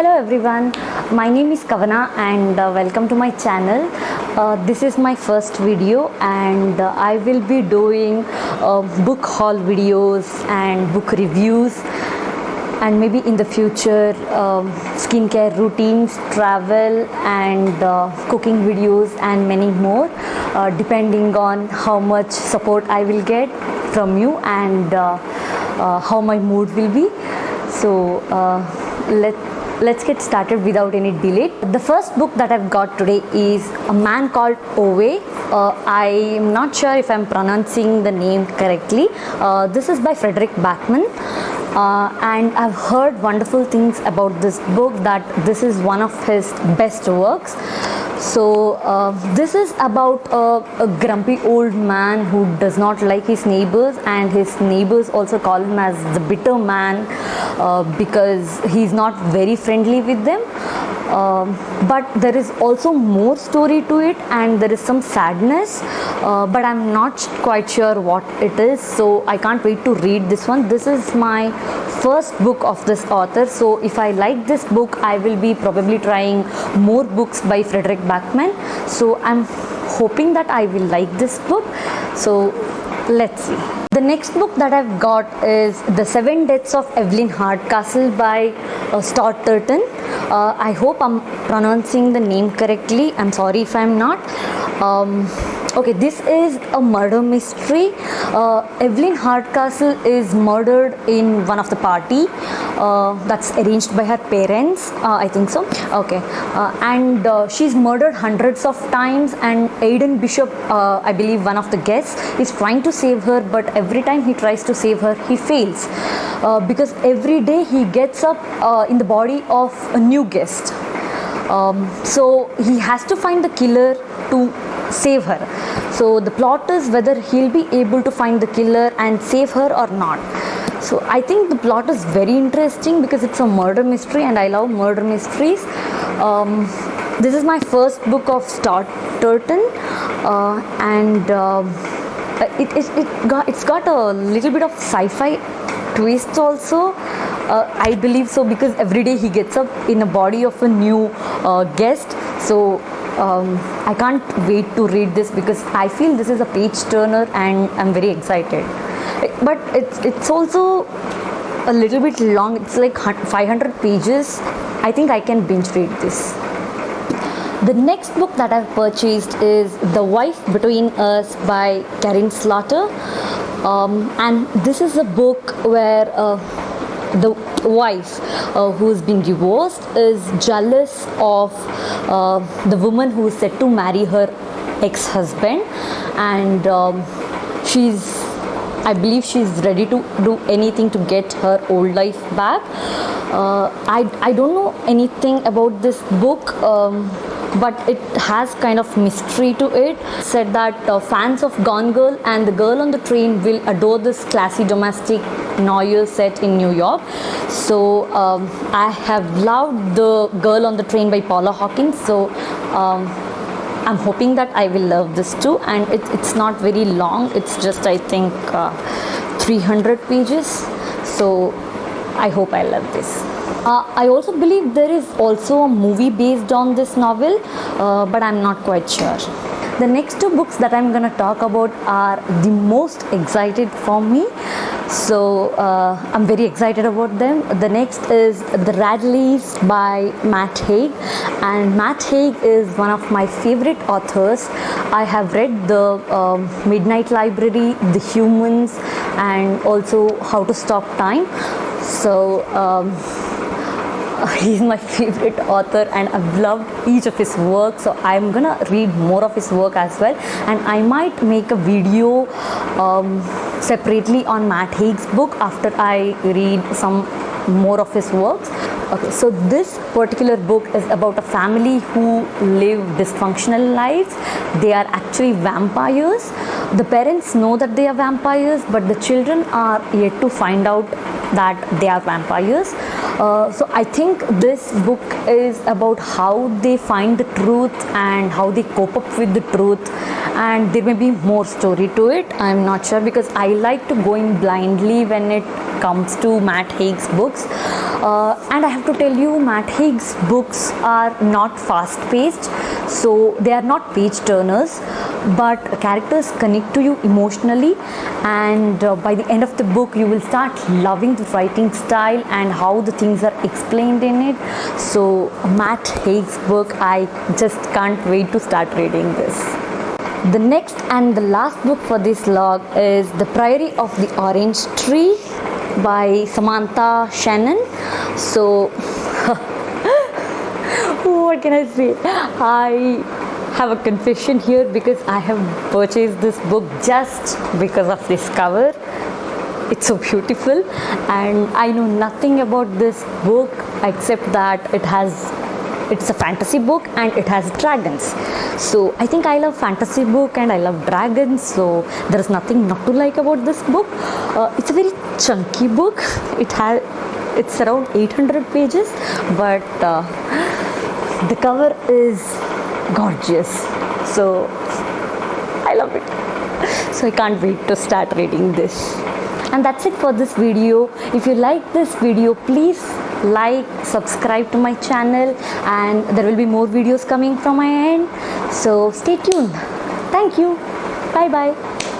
Hello everyone, my name is Kavana and welcome to my channel. This is my first video and I will be doing book haul videos and book reviews, and maybe in the future skincare routines, travel and cooking videos and many more, depending on how much support I will get from you and how my mood will be. So let's get started without any delay. The first book that I've got today is A Man Called Ove. I am not sure if I'm pronouncing the name correctly. This is by Fredrik Backman. And I've heard wonderful things about this book, that this is one of his best works. So this is about a grumpy old man who does not like his neighbors, and his neighbors also call him as the bitter man because he's not very friendly with them. But there is also more story to it, and there is some sadness, but I'm not quite sure what it is, so I can't wait to read this one. This is my first book of this author, so if I like this book, I will be probably trying more books by Fredrik Backman. So I'm hoping that I will like this book. So let's see. The next book that I've got is The Seven Deaths of Evelyn Hardcastle by Stott Turton. I hope I'm pronouncing the name correctly. I'm sorry if I'm not. Okay, this is a murder mystery. Evelyn Hardcastle is murdered in one of the party that's arranged by her parents, I think so. Okay, and she's murdered hundreds of times, and Aidan Bishop, I believe one of the guests, is trying to save her, but every time he tries to save her, he fails because every day he gets up in the body of a new guest. So he has to find the killer to save her. So the plot is whether he'll be able to find the killer and save her or not. So I think the plot is very interesting because it's a murder mystery and I love murder mysteries. This is my first book of Stott Turton, and it's got a little bit of sci-fi twists also. I believe so, because every day he gets up in a body of a new guest. So I can't wait to read this because I feel this is a page turner and I'm very excited. But it's also a little bit long. It's like 500 pages. I think I can binge read this. The next book that I've purchased is The Wife Between Us by Karin Slaughter. And this is a book where the wife who's been divorced is jealous of the woman who is set to marry her ex-husband, and I believe she's ready to do anything to get her old life back. I don't know anything about this book, but it has kind of mystery to it. Said that fans of Gone Girl and The Girl on the Train will adore this classy domestic noir set in New York. So I have loved The Girl on the Train by Paula Hawkins, so I'm hoping that I will love this too. And it's not very long, it's just I think 300 pages, so I hope I love this. I also believe there is also a movie based on this novel, but I'm not quite sure. The next two books that I'm gonna talk about are the most excited for me, so I'm very excited about them. The next is The Radleys by Matt Haig, and Matt Haig is one of my favorite authors. I have read The Midnight Library, The Humans, and also How to Stop Time. So he's my favorite author and I've loved each of his work, so I'm gonna read more of his work as well, and I might make a video separately on Matt Haig's book after I read some more of his works. Okay, so this particular book is about a family who live dysfunctional lives. They are actually vampires. The parents know that they are vampires, but the children are yet to find out that they are vampires. So I think this book is about how they find the truth and how they cope up with the truth, and there may be more story to it. I'm not sure because I like to go in blindly when it comes to Matt Haig's books. And I have to tell you, Matt Haig's books are not fast paced, so they are not page turners, but characters connect to you emotionally, and by the end of the book you will start loving the writing style and how the things are explained in it. So Matt Haig's book, I just can't wait to start reading this. The next and the last book for this log is The Priory of the Orange Tree by Samantha Shannon. So what can I say? I have a confession here because I have purchased this book just because of this cover. It's so beautiful, and I know nothing about this book except that it's a fantasy book and it has dragons. So I think I love fantasy book and I love dragons, so there is nothing not to like about this book. It's a very chunky book. It's around 800 pages, but the cover is gorgeous, so I love it. So I can't wait to start reading this. And that's it for this video. If you like this video, please like, subscribe to my channel, and there will be more videos coming from my end. So stay tuned. Thank you. Bye bye.